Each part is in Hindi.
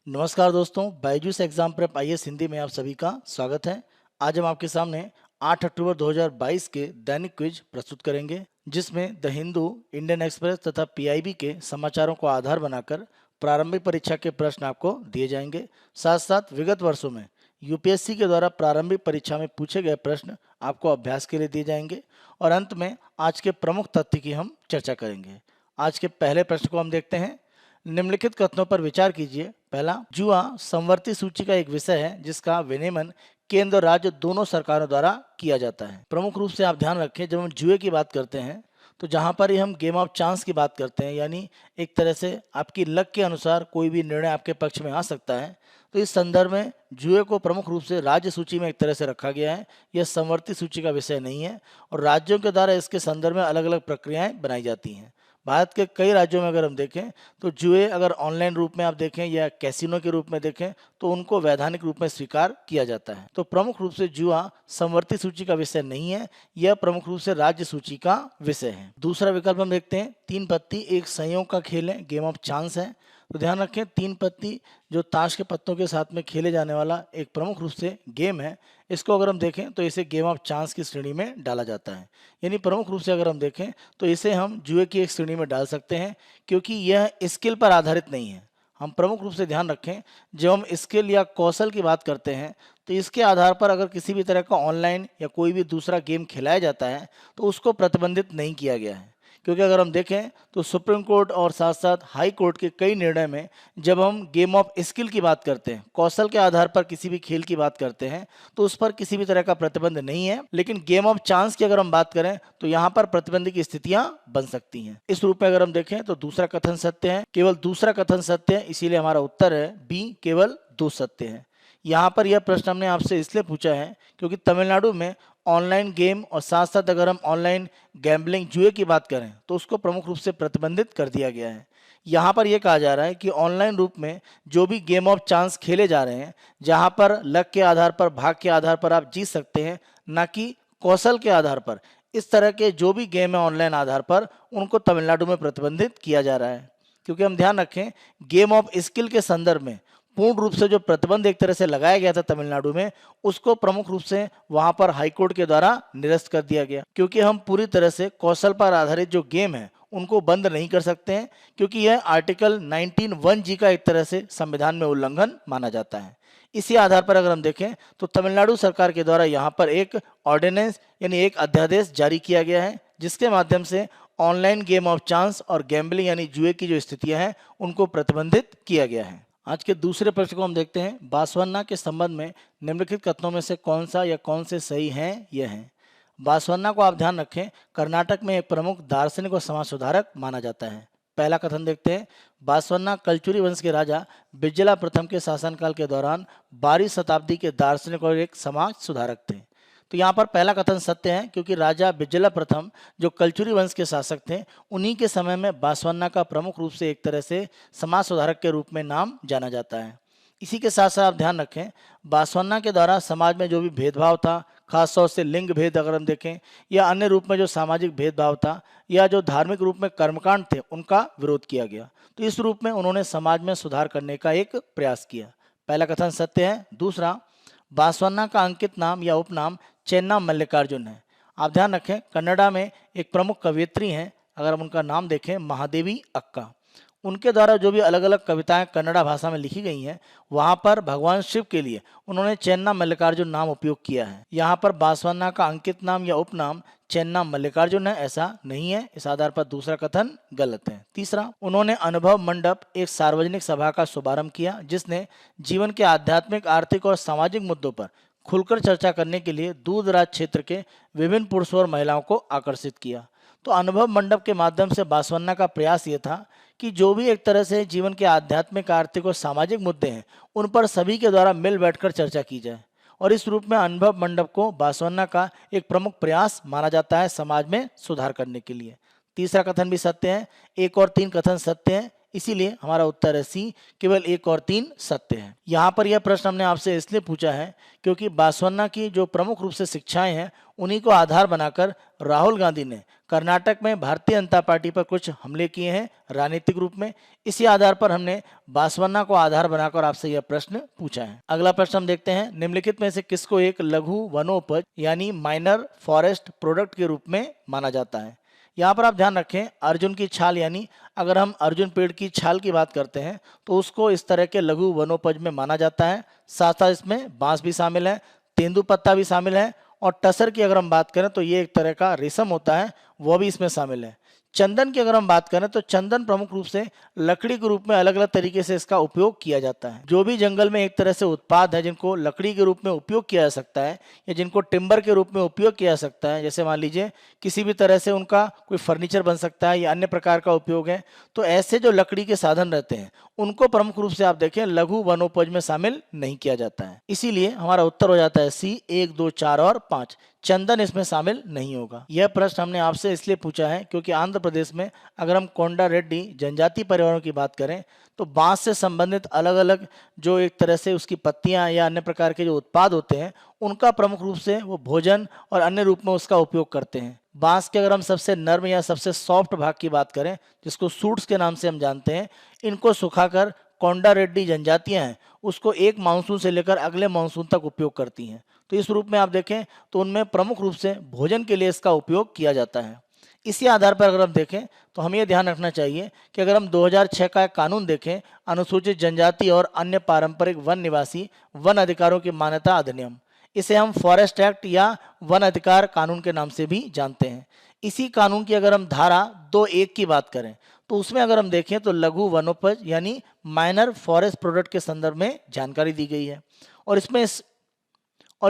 नमस्कार दोस्तों, Byju's exam prep IAS Hindi में आप सभी का स्वागत है। आज हम आपके सामने 8 अक्टूबर 2022 के दैनिक क्विज प्रस्तुत करेंगे, जिसमें द हिंदू, इंडियन एक्सप्रेस तथा पीआईबी के समाचारों को आधार बनाकर प्रारंभिक परीक्षा के प्रश्न आपको दिए जाएंगे। साथ साथ विगत वर्षों में यूपीएससी के द्वारा प्रारंभिक परीक्षा में पूछे गए प्रश्न आपको अभ्यास के लिए दिए जाएंगे और अंत में आज के प्रमुख तथ्य की हम चर्चा करेंगे। आज के पहले प्रश्न को हम देखते हैं। निम्नलिखित कथनों पर विचार कीजिए। पहला, जुआ संवर्ती सूची का एक विषय है जिसका विनियमन केंद्र और राज्य दोनों सरकारों द्वारा किया जाता है। प्रमुख रूप से आप ध्यान रखें, जब हम जुए की बात करते हैं तो जहां पर ही हम गेम ऑफ चांस की बात करते हैं, यानी एक तरह से आपकी लक के अनुसार कोई भी निर्णय आपके पक्ष में आ सकता है, तो इस संदर्भ में जुए को प्रमुख रूप से राज्य सूची में एक तरह से रखा गया है। यह संवर्ती सूची का विषय नहीं है और राज्यों के द्वारा इसके संदर्भ में अलग अलग प्रक्रियाएं बनाई जाती हैं। भारत के कई राज्यों में अगर हम देखें तो जुए अगर ऑनलाइन रूप में आप देखें या कैसीनो के रूप में देखें तो उनको वैधानिक रूप में स्वीकार किया जाता है। तो प्रमुख रूप से जुआ संवर्ती सूची का विषय नहीं है, यह प्रमुख रूप से राज्य सूची का विषय है। दूसरा विकल्प हम देखते हैं, तीन पत्ती एक संयोग का खेल है, गेम ऑफ चांस है। तो ध्यान रखें, तीन पत्ती जो ताश के पत्तों के साथ में खेले जाने वाला एक प्रमुख रूप से गेम है, इसको अगर हम देखें तो इसे गेम ऑफ चांस की श्रेणी में डाला जाता है। यानी प्रमुख रूप से अगर हम देखें तो इसे हम जुए की एक श्रेणी में डाल सकते हैं, क्योंकि यह स्किल पर आधारित नहीं है। हम प्रमुख रूप से ध्यान रखें, जब हम स्किल या कौशल की बात करते हैं तो इसके आधार पर अगर किसी भी तरह का ऑनलाइन या कोई भी दूसरा गेम खिलाया जाता है तो उसको प्रतिबंधित नहीं किया गया है। क्योंकि अगर हम देखें तो सुप्रीम कोर्ट और साथ साथ हाई कोर्ट के कई निर्णय में जब हम गेम ऑफ स्किल की बात करते हैं, कौशल के आधार पर किसी भी खेल की बात करते हैं, तो उस पर किसी भी तरह का प्रतिबंध नहीं है। लेकिन गेम ऑफ चांस की अगर हम बात करें तो यहाँ पर प्रतिबंध की स्थितियां बन सकती हैं। इस रूप में अगर हम देखें तो दूसरा कथन सत्य है, केवल दूसरा कथन सत्य है, इसीलिए हमारा उत्तर है बी, केवल दो सत्य है। यहाँ पर यह प्रश्न हमने आपसे इसलिए पूछा है क्योंकि तमिलनाडु में ऑनलाइन गेम और साथ साथ अगर हम ऑनलाइन गैम्बलिंग जुए की बात करें तो उसको प्रमुख रूप से प्रतिबंधित कर दिया गया है। यहाँ पर यह कहा जा रहा है कि ऑनलाइन रूप में जो भी गेम ऑफ चांस खेले जा रहे हैं, जहाँ पर लक के आधार पर, भाग के आधार पर आप जीत सकते हैं, ना कि कौशल के आधार पर, इस तरह के जो भी गेम है ऑनलाइन आधार पर, उनको तमिलनाडु में प्रतिबंधित किया जा रहा है। क्योंकि हम ध्यान रखें, गेम ऑफ स्किल के संदर्भ में पूर्ण रूप से जो प्रतिबंध एक तरह से लगाया गया था तमिलनाडु में, उसको प्रमुख रूप से वहां पर हाईकोर्ट के द्वारा निरस्त कर दिया गया। क्योंकि हम पूरी तरह से कौशल पर आधारित जो गेम है उनको बंद नहीं कर सकते हैं, क्योंकि यह आर्टिकल 19(1)(g) का एक तरह से संविधान में उल्लंघन माना जाता है। इसी आधार पर अगर हम देखें तो तमिलनाडु सरकार के द्वारा यहाँ पर एक ऑर्डिनेंस यानी एक अध्यादेश जारी किया गया है, जिसके माध्यम से ऑनलाइन गेम ऑफ चांस और गैम्बलिंग यानी जुए की जो स्थितियां हैं उनको प्रतिबंधित किया गया है। आज के दूसरे प्रश्न को हम देखते हैं। बासवन्ना के संबंध में निम्नलिखित कथनों में से कौन सा या कौन से सही हैं? यह है, बासवन्ना को आप ध्यान रखें, कर्नाटक में एक प्रमुख दार्शनिक और समाज सुधारक माना जाता है। पहला कथन देखते हैं, बासवन्ना कलचुरी वंश के राजा बिज्जला प्रथम के शासनकाल के दौरान 12वीं शताब्दी के दार्शनिक और एक समाज सुधारक थे। तो यहाँ पर पहला कथन सत्य है, क्योंकि राजा बिज्जला प्रथम जो कलचुरी वंश के शासक थे, उन्हीं के समय में बासवन्ना का प्रमुख रूप से एक तरह से समाज सुधारक के रूप में नाम जाना जाता है। इसी के साथ साथ आप ध्यान रखें, बासवन्ना के द्वारा समाज में जो भी भेदभाव था, खास तौर से लिंग भेद अगर हम देखें, या अन्य रूप में जो सामाजिक भेदभाव था, या जो धार्मिक रूप में कर्मकांड थे, उनका विरोध किया गया। तो इस रूप में उन्होंने समाज में सुधार करने का एक प्रयास किया। पहला कथन सत्य है। दूसरा, बासवन्ना का अंकित नाम या उपनाम चेन्ना मल्लिकार्जुन है। आप ध्यान रखें, कन्नड़ा में एक प्रमुख कवयित्री हैं, अगर हम उनका नाम देखें, महादेवी अक्का। उनके द्वारा जो भी अलग अलग कविताएं कन्नड़ा भाषा में लिखी गई हैं, वहां पर भगवान शिव के लिए उन्होंने चेन्ना मल्लिकार्जुन नाम उपयोग किया है। यहाँ पर बासवन्ना का अंकित नाम या उपनाम चेन्ना मल्लिकार्जुन है, ऐसा नहीं है। इस आधार पर दूसरा कथन गलत है। तीसरा, उन्होंने अनुभव मंडप एक सार्वजनिक सभा का शुभारंभ किया, जिसने जीवन के आध्यात्मिक, आर्थिक और सामाजिक मुद्दों पर खुलकर चर्चा करने के लिए दूर दराज क्षेत्र के विभिन्न पुरुषों और महिलाओं को आकर्षित किया। तो अनुभव मंडप के माध्यम से बासवन्ना का प्रयास ये था कि जो भी एक तरह से जीवन के आध्यात्मिक, आर्थिक और सामाजिक मुद्दे हैं, उन पर सभी के द्वारा मिल बैठकर चर्चा की जाए। और इस रूप में अनुभव मंडप को बासवन्ना का एक प्रमुख प्रयास माना जाता है समाज में सुधार करने के लिए। तीसरा कथन भी सत्य है। एक और तीन कथन सत्य है, इसीलिए हमारा उत्तर है सी, केवल 1 और 3 सत्य है। यहाँ पर यह प्रश्न हमने आपसे इसलिए पूछा है क्योंकि बासवन्ना की जो प्रमुख रूप से शिक्षाएं हैं उन्हीं को आधार बनाकर राहुल गांधी ने कर्नाटक में भारतीय जनता पार्टी पर कुछ हमले किए हैं राजनीतिक रूप में। इसी आधार पर हमने बासवन्ना को आधार बनाकर आपसे यह प्रश्न पूछा है। अगला प्रश्न हम देखते हैं, निम्नलिखित में से किसको एक लघु वनोपज यानी माइनर फॉरेस्ट प्रोडक्ट के रूप में माना जाता है। यहाँ पर आप ध्यान रखें, अर्जुन की छाल यानी अगर हम अर्जुन पेड़ की छाल की बात करते हैं तो उसको इस तरह के लघु वनोपज में माना जाता है। साथ साथ इसमें बांस भी शामिल है, तेंदुपत्ता भी शामिल है और टसर की अगर हम बात करें तो ये एक तरह का रेशम होता है, वो भी इसमें शामिल है। चंदन की अगर हम बात करें तो चंदन प्रमुख रूप से लकड़ी के रूप में अलग अलग तरीके से इसका उपयोग किया जाता है। जो भी जंगल में एक तरह से उत्पाद है जिनको लकड़ी के रूप में उपयोग किया जा सकता है या जिनको टिम्बर के रूप में उपयोग किया जा सकता है, जैसे मान लीजिए किसी भी तरह से उनका कोई फर्नीचर बन सकता है या अन्य प्रकार का उपयोग है, तो ऐसे जो लकड़ी के साधन रहते हैं उनको प्रमुख रूप से आप देखें लघु वनोपज में शामिल नहीं किया जाता है। इसीलिए हमारा उत्तर हो जाता है सी, 1, 2, 4 और 5। चंदन इसमें शामिल नहीं होगा। यह प्रश्न हमने आपसे इसलिए पूछा है क्योंकि आंध्र प्रदेश में अगर हम कोंडा रेड्डी जनजाति परिवारों की बात करें तो बांस से संबंधित अलग अलग जो एक तरह से उसकी पत्तियां या अन्य प्रकार के जो उत्पाद होते हैं उनका प्रमुख रूप से वो भोजन और अन्य रूप में उसका उपयोग करते हैं। बांस के अगर हम सबसे नर्म या सबसे सॉफ्ट भाग की बात करें जिसको सूट्स के नाम से हम जानते हैं, इनको सुखाकर कोंडा रेड्डी जनजातियां हैं उसको एक मानसून से लेकर अगले मानसून तक उपयोग करती हैं। तो इस रूप में आप देखें तो उनमें प्रमुख रूप से भोजन के लिए इसका उपयोग किया जाता है। इसी आधार पर अगर हम देखें तो हमें यह ध्यान रखना चाहिए कि अगर हम 2006 का एक कानून देखें, अनुसूचित जनजाति और अन्य पारंपरिक वन निवासी वन अधिकारों की मान्यता अधिनियम, इसे हम फॉरेस्ट एक्ट या वन अधिकार कानून के नाम से भी जानते हैं। इसी कानून की अगर हम धारा 2(1) की बात करें तो उसमें अगर हम देखें तो लघु वनोपज यानी माइनर फॉरेस्ट प्रोडक्ट के संदर्भ में जानकारी दी गई है और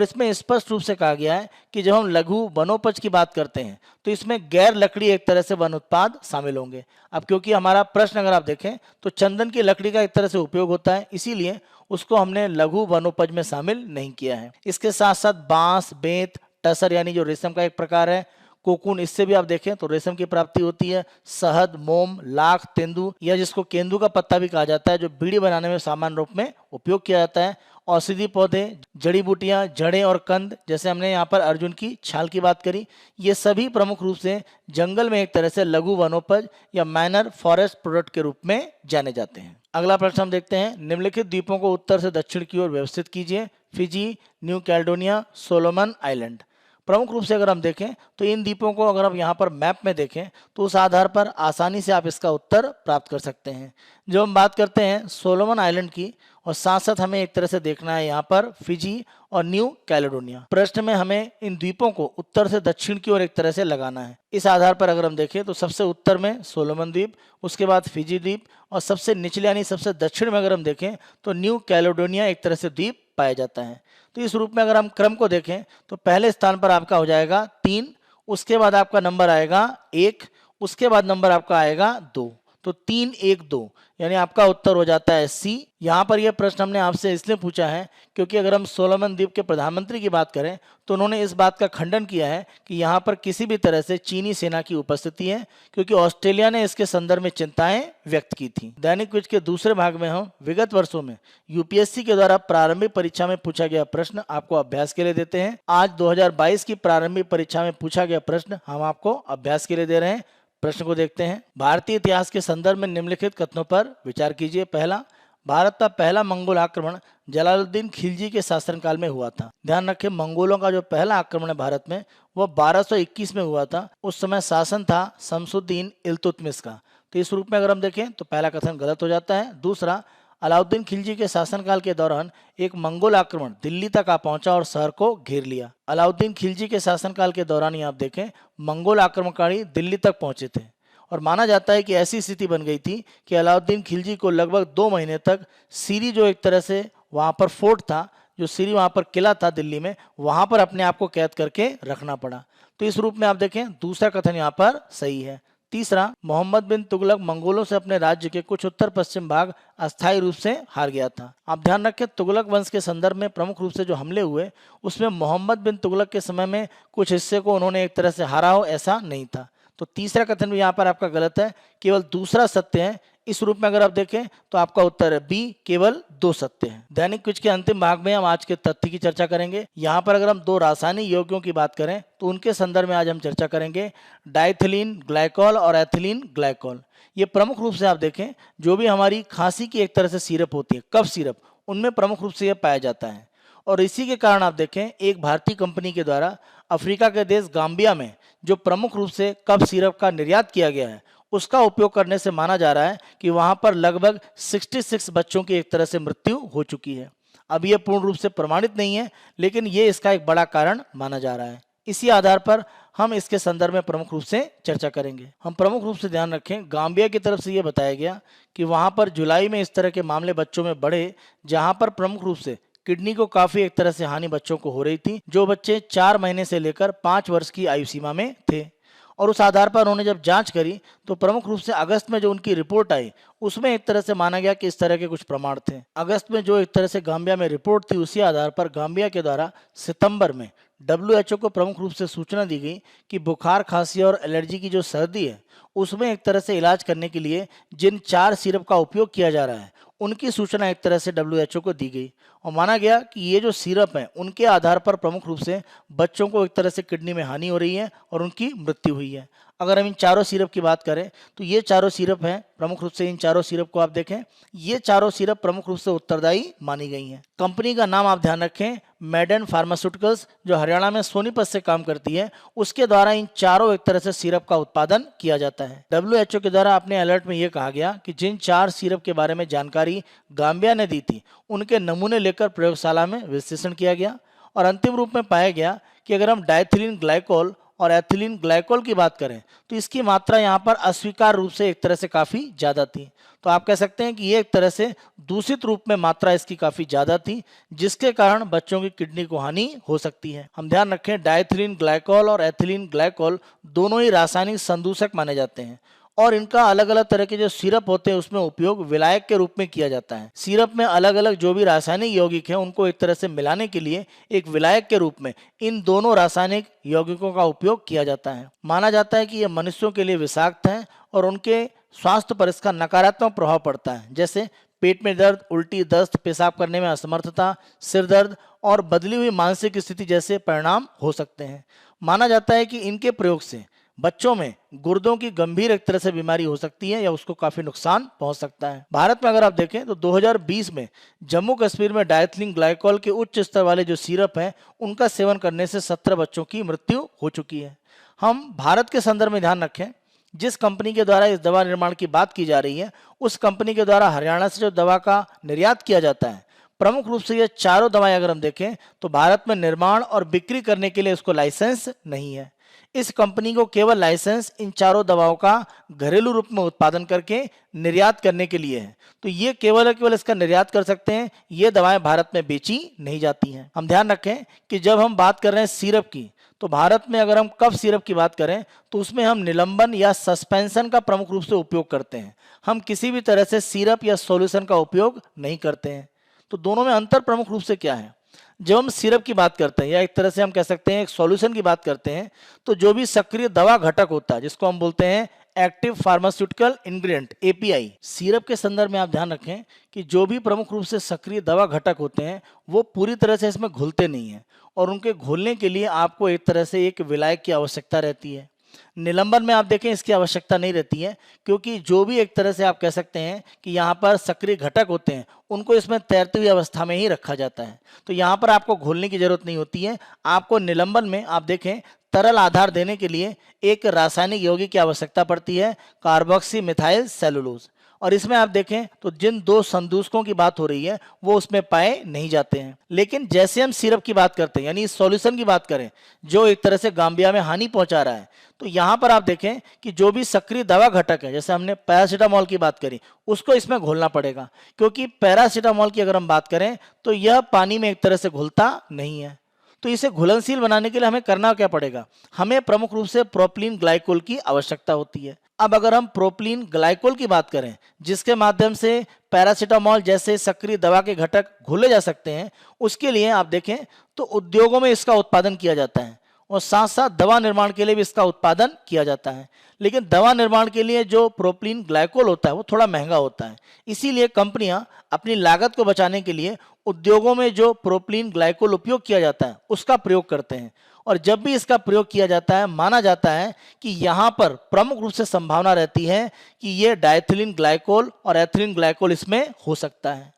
इसमें स्पष्ट रूप से कहा गया है कि जब हम लघु वनोपज की बात करते हैं तो इसमें गैर लकड़ी एक तरह से वन उत्पाद शामिल होंगे। अब क्योंकि हमारा प्रश्न अगर आप देखें तो चंदन की लकड़ी का एक तरह से उपयोग होता है, इसीलिए उसको हमने लघु वनोपज में शामिल नहीं किया है। इसके साथ साथ बांस, बेंत, टसर यानी जो रेशम का एक प्रकार है, कोकून, इससे भी आप देखें तो रेशम की प्राप्ति होती है। शहद, मोम, लाख, तेंदु या जिसको केंदू का पत्ता भी कहा जाता है जो बीड़ी बनाने में सामान्य रूप में उपयोग किया जाता है। औषधि पौधे, जड़ी बूटियां, जड़ें और कंद, जैसे हमने यहाँ पर अर्जुन की छाल की बात करी, ये सभी प्रमुख रूप से जंगल में एक तरह से लघु वनोपज या माइनर फॉरेस्ट प्रोडक्ट के रूप में जाने जाते हैं। अगला प्रश्न हम देखते हैं, निम्नलिखित द्वीपों को उत्तर से दक्षिण की ओर व्यवस्थित कीजिए। Fiji, new Caledonia, Solomon island. प्रमुख रूप से अगर हम देखें तो इन द्वीपों को अगर हम यहाँ पर मैप में देखें तो उस आधार पर आसानी से आप इसका उत्तर प्राप्त कर सकते हैं। जब हम बात करते हैं सोलोमन आइलैंड की और साथ साथ हमें एक तरह से देखना है यहाँ पर फिजी और न्यू कैलेडोनिया। प्रश्न में हमें इन द्वीपों को उत्तर से दक्षिण की ओर एक तरह से लगाना है। इस आधार पर अगर हम देखें तो सबसे उत्तर में सोलोमन द्वीप, उसके बाद फिजी द्वीप और सबसे निचले यानी सबसे दक्षिण में अगर हम देखें तो न्यू कैलेडोनिया एक तरह से द्वीप पाया जाता है। तो इस रूप में अगर हम क्रम को देखें तो पहले स्थान पर आपका हो जाएगा 3, उसके बाद आपका नंबर आएगा 1, उसके बाद नंबर आपका आएगा 2, तो 3, 1, 2 यानी आपका उत्तर हो जाता है सी। यहाँ पर यह प्रश्न हमने आपसे इसलिए पूछा है क्योंकि अगर हम सोलोमन द्वीप के प्रधानमंत्री की बात करें तो उन्होंने इस बात का खंडन किया है कि यहाँ पर किसी भी तरह से चीनी सेना की उपस्थिति है, क्योंकि ऑस्ट्रेलिया ने इसके संदर्भ में चिंताएं व्यक्त की थी। दैनिक क्विज के दूसरे भाग में हम विगत वर्षों में यूपीएससी के द्वारा प्रारंभिक परीक्षा में पूछा गया प्रश्न आपको अभ्यास के लिए देते हैं। आज 2022 की प्रारंभिक परीक्षा में पूछा गया प्रश्न हम आपको अभ्यास के लिए दे रहे हैं। प्रश्न को देखते हैं। भारतीय इतिहास के संदर्भ में निम्नलिखित कथनों पर विचार कीजिए। पहला, भारत का पहला मंगोल आक्रमण जलालुद्दीन खिलजी के शासनकाल में हुआ था। ध्यान रखें, मंगोलों का जो पहला आक्रमण है भारत में वो 1221 में हुआ था। उस समय शासन था शमसुद्दीन इल्तुतमिश का। तो इस रूप में अगर हम देखें तो पहला कथन गलत हो जाता है। दूसरा, अलाउद्दीन खिलजी के शासनकाल के दौरान एक मंगोल आक्रमण दिल्ली तक आ पहुंचा और शहर को घेर लिया। अलाउद्दीन खिलजी के शासनकाल के दौरान ही आप देखें मंगोल आक्रमणकारी दिल्ली तक पहुंचे थे और माना जाता है कि ऐसी स्थिति बन गई थी कि अलाउद्दीन खिलजी को लगभग 2 महीने तक सीरी जो एक तरह से वहां पर फोर्ट था, जो सीरी वहां पर किला था दिल्ली में, वहां पर अपने आप को कैद करके रखना पड़ा। तो इस रूप में आप देखें दूसरा कथन यहाँ पर सही है। तीसरा, मोहम्मद बिन तुगलक मंगोलों से अपने राज्य के कुछ उत्तर पश्चिम भाग अस्थायी रूप से हार गया था। आप ध्यान रखें, तुगलक वंश के संदर्भ में प्रमुख रूप से जो हमले हुए उसमें मोहम्मद बिन तुगलक के समय में कुछ हिस्से को उन्होंने एक तरह से हारा हो, ऐसा नहीं था। तो तीसरा कथन भी यहाँ पर आपका गलत है, केवल दूसरा सत्य है। इस रूप में अगर आप देखें तो आपका उत्तर है बी, केवल 2 सत्य है। दैनिक क्विज के अंतिम भाग में हम आज के तथ्य की चर्चा करेंगे। यहाँ पर अगर हम 2 रासायनिक यौगिकों की बात करें तो उनके संदर्भ में आज हम चर्चा करेंगे डाइथिलीन ग्लाइकॉल और एथिलीन ग्लाइकॉल। ये प्रमुख रूप से आप देखें जो भी हमारी खांसी की एक तरह से सिरप होती है, कफ सिरप, उनमें प्रमुख रूप से यह पाया जाता है। और इसी के कारण आप देखें एक भारतीय कंपनी के द्वारा अफ्रीका के देश गाम्बिया में जो प्रमुख रूप से कफ सिरप का निर्यात किया गया है, उसका उपयोग करने से माना जा रहा है कि वहां पर लगभग 66 बच्चों की एक तरह से मृत्यु हो चुकी है। अब यह पूर्ण रूप से प्रमाणित नहीं है, लेकिन ये इसका एक बड़ा कारण माना जा रहा है। इसी आधार पर हम इसके संदर्भ में प्रमुख रूप से चर्चा करेंगे। हम प्रमुख रूप से ध्यान रखें, गाम्बिया की तरफ से यह बताया गया कि वहां पर जुलाई में इस तरह के मामले बच्चों में बढ़े, जहां पर प्रमुख रूप से किडनी को काफी एक तरह से हानि बच्चों को हो रही थी, जो बच्चे 4 महीने से लेकर 5 वर्ष की आयु सीमा में थे। और उस आधार पर उन्होंने जब जांच करी तो प्रमुख रूप से अगस्त में जो उनकी रिपोर्ट आई, उसमें एक तरह से माना गया कि इस तरह के कुछ प्रमाण थे। अगस्त में जो एक तरह से गाम्बिया में रिपोर्ट थी, उसी आधार पर गाम्बिया के द्वारा सितंबर में WHO को प्रमुख रूप से सूचना दी गई कि बुखार, खांसी और एलर्जी की जो सर्दी है, उसमें एक तरह से इलाज करने के लिए जिन 4 सिरप का उपयोग किया जा रहा है, उनकी सूचना एक तरह से WHO को दी गई और माना गया कि ये जो सिरप हैं, उनके आधार पर प्रमुख रूप से बच्चों को एक तरह से किडनी में हानि हो रही है और उनकी मृत्यु हुई है। अगर हम इन चारों सिरप की बात करें तो ये चारों सिरप हैं, प्रमुख रूप से इन चारों सिरप को आप देखें, ये चारों सिरप प्रमुख रूप से उत्तरदायी मानी गई हैं। कंपनी का नाम आप ध्यान रखें, मेडेन फार्मास्यूटिकल्स, जो हरियाणा में सोनीपत से काम करती है, उसके द्वारा इन चारों एक तरह से सिरप का उत्पादन किया जाता है। WHO के द्वारा अपने अलर्ट में यह कहा गया कि जिन 4 सिरप के बारे में जानकारी गाम्बिया ने दी थी, उनके नमूने लेकर प्रयोगशाला में विश्लेषण किया गया और अंतिम रूप में पाया गया कि अगर हम डाइथिलीन ग्लाइकॉल और एथिलीन ग्लाइकॉल की बात करें तो इसकी मात्रा यहाँ पर अस्वीकार रूप से एक तरह से काफ़ी ज़्यादा थी। तो आप कह सकते हैं कि ये एक तरह से दूषित रूप में मात्रा इसकी काफ़ी ज़्यादा थी, जिसके कारण बच्चों की किडनी को हानि हो सकती है। हम ध्यान रखें, डाइथिलीन ग्लाइकॉल और एथिलीन ग्लाइकॉल दोनों ही रासायनिक संदूषक माने जाते हैं और इनका अलग अलग तरह के जो सिरप होते हैं उसमें उपयोग विलायक के रूप में किया जाता है। सिरप में अलग अलग जो भी रासायनिक यौगिक हैं, उनको एक तरह से मिलाने के लिए एक विलायक के रूप में इन दोनों रासायनिक यौगिकों का उपयोग किया जाता है। माना जाता है कि ये मनुष्यों के लिए विषाक्त हैं और उनके स्वास्थ्य पर इसका नकारात्मक प्रभाव पड़ता है, जैसे पेट में दर्द, उल्टी, दस्त, पेशाब करने में असमर्थता, सिर दर्द और बदली हुई मानसिक स्थिति जैसे परिणाम हो सकते हैं। माना जाता है कि इनके प्रयोग से बच्चों में गुर्दों की गंभीर एक तरह से बीमारी हो सकती है या उसको काफी नुकसान पहुंच सकता है। भारत में अगर आप देखें तो 2020 में जम्मू कश्मीर में डाइथिलीन ग्लाइकॉल के उच्च स्तर वाले जो सिरप हैं, उनका सेवन करने से 17 बच्चों की मृत्यु हो चुकी है। हम भारत के संदर्भ में ध्यान रखें, जिस कंपनी के द्वारा इस दवा निर्माण की बात की जा रही है, उस कंपनी के द्वारा हरियाणा से जो दवा का निर्यात किया जाता है, प्रमुख रूप से ये चारों दवाएं अगर हम देखें तो भारत में निर्माण और बिक्री करने के लिए इसको लाइसेंस नहीं है। इस कंपनी को केवल लाइसेंस इन चारों दवाओं का घरेलू रूप में उत्पादन करके निर्यात करने के लिए है। तो ये केवल इसका निर्यात कर सकते हैं, ये दवाएं भारत में बेची नहीं जाती हैं। हम ध्यान रखें कि जब हम बात कर रहे हैं सिरप की, तो भारत में अगर हम कफ सिरप की बात करें तो उसमें हम निलंबन या सस्पेंशन का प्रमुख रूप से उपयोग करते हैं। हम किसी भी तरह से सिरप या सॉल्यूशन का उपयोग नहीं करते हैं। तो दोनों में अंतर प्रमुख रूप से क्या है? जब हम सिरप की बात करते हैं या एक तरह से हम कह सकते हैं एक सॉल्यूशन की बात करते हैं, तो जो भी सक्रिय दवा घटक होता है, जिसको हम बोलते हैं active pharmaceutical ingredient API, syrup के संदर्भ में आप ध्यान रखें कि जो भी प्रमुख रूप से सक्रिय दवा घटक होते हैं वो पूरी तरह से इसमें घुलते नहीं हैं और उनके घुलने के लिए आपको एक तरह से एक विलायक की आवश्यकता रहती है। निलंबन में आप देखें इसकी आवश्यकता नहीं रहती है, क्योंकि जो भी एक तरह से आप कह सकते हैं कि यहाँ पर सक्रिय घटक होते हैं उनको इसमें तैरती हुई अवस्था में ही रखा जाता है। तो यहाँ पर आपको घोलने की जरूरत नहीं होती है। आपको निलंबन में आप देखें तरल आधार देने के लिए एक रासायनिक यौगिक की आवश्यकता पड़ती है, कार्बोक्सी मिथाइल सेलुलोज। और इसमें आप देखें तो जिन 2 संदूषकों की बात हो रही है वो उसमें पाए नहीं जाते हैं। लेकिन जैसे हम सिरप की बात करते हैं, यानी इस सॉल्यूशन की बात करें जो एक तरह से गाम्बिया में हानि पहुंचा रहा है, तो यहाँ पर आप देखें कि जो भी सक्रिय दवा घटक है, जैसे हमने पैरासीटामोल की बात करी, उसको इसमें घोलना पड़ेगा, क्योंकि पैरासीटामोल की अगर हम बात करें तो यह पानी में एक तरह से घुलता नहीं है। तो इसे घुलनशील बनाने के लिए हमें करना क्या पड़ेगा? हमें प्रमुख रूप से प्रोपिलीन ग्लाइकोल की आवश्यकता होती है। अब अगर हम प्रोपिलीन ग्लाइकोल की बात करें, जिसके माध्यम से पैरासीटामोल जैसे सक्रिय दवा के घटक घुले जा सकते हैं, उसके लिए आप देखें तो उद्योगों में इसका उत्पादन किया जाता है और साथ साथ दवा निर्माण के लिए भी इसका उत्पादन किया जाता है। लेकिन दवा निर्माण के लिए जो प्रोपिलीन ग्लाइकोल होता है वो थोड़ा महंगा होता है, इसीलिए कंपनियां अपनी लागत को बचाने के लिए उद्योगों में जो प्रोपिलीन ग्लाइकोल उपयोग किया जाता है उसका प्रयोग करते हैं। और जब भी इसका प्रयोग किया जाता है माना जाता है कि यहाँ पर प्रमुख रूप से संभावना रहती है कि ये डाइथिलीन ग्लाइकोल और एथिलीन ग्लाइकोल इसमें हो सकता है।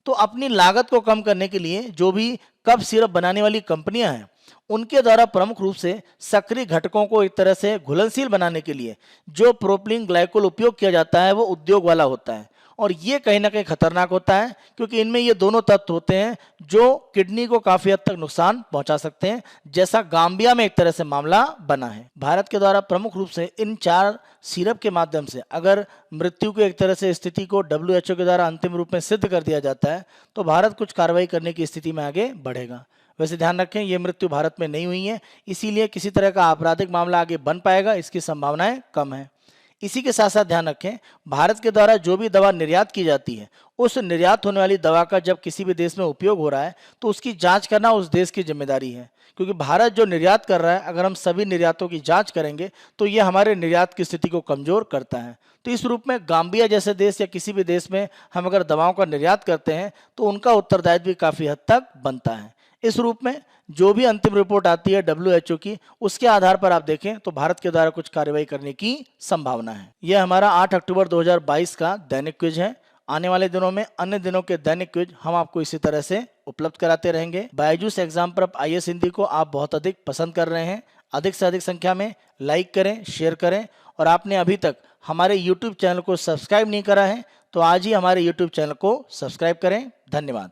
तो अपनी लागत को कम करने के लिए जो भी कफ सिरप बनाने वाली कंपनियां हैं उनके द्वारा प्रमुख रूप से सक्रिय घटकों को एक तरह से घुलनशील बनाने के लिए जो प्रोपिलीन ग्लाइकोल उपयोग किया जाता है वो उद्योग वाला होता है। और ये कहीं ना कहीं खतरनाक होता है क्योंकि इनमें ये दोनों तत्व होते हैं जो किडनी को काफी हद तक नुकसान पहुंचा सकते हैं, जैसा गाम्बिया में एक तरह से मामला बना है। भारत के द्वारा प्रमुख रूप से इन 4 सिरप के माध्यम से अगर मृत्यु की एक तरह से स्थिति को WHO के द्वारा अंतिम रूप में सिद्ध कर दिया जाता है तो भारत कुछ कार्रवाई करने की स्थिति में आगे बढ़ेगा। वैसे ध्यान रखें ये मृत्यु भारत में नहीं हुई है, इसीलिए किसी तरह का आपराधिक मामला आगे बन पाएगा इसकी संभावनाएं कम है। इसी के साथ साथ ध्यान रखें भारत के द्वारा जो भी दवा निर्यात की जाती है उस निर्यात होने वाली दवा का जब किसी भी देश में उपयोग हो रहा है तो उसकी जांच करना उस देश की जिम्मेदारी है, क्योंकि भारत जो निर्यात कर रहा है अगर हम सभी निर्यातों की जांच करेंगे तो ये हमारे निर्यात की स्थिति को कमजोर करता है। तो इस रूप में गाम्बिया जैसे देश या किसी भी देश में हम अगर दवाओं का निर्यात करते हैं तो उनका उत्तरदायित्व भी काफी हद तक बनता है। इस रूप में जो भी अंतिम रिपोर्ट आती है WHO की उसके आधार पर आप देखें तो भारत के द्वारा कुछ कार्रवाई करने की संभावना है। यह हमारा 8 अक्टूबर 2022 का दैनिक क्विज है। आने वाले दिनों में अन्य दिनों के दैनिक क्विज हम आपको इसी तरह से उपलब्ध कराते रहेंगे। बायजूस एग्जाम पर IAS हिंदी को आप बहुत अधिक पसंद कर रहे हैं, अधिक से अधिक संख्या में लाइक करें, शेयर करें और आपने अभी तक हमारे YouTube चैनल को सब्सक्राइब नहीं करा है तो आज ही हमारे YouTube चैनल को सब्सक्राइब करें। धन्यवाद।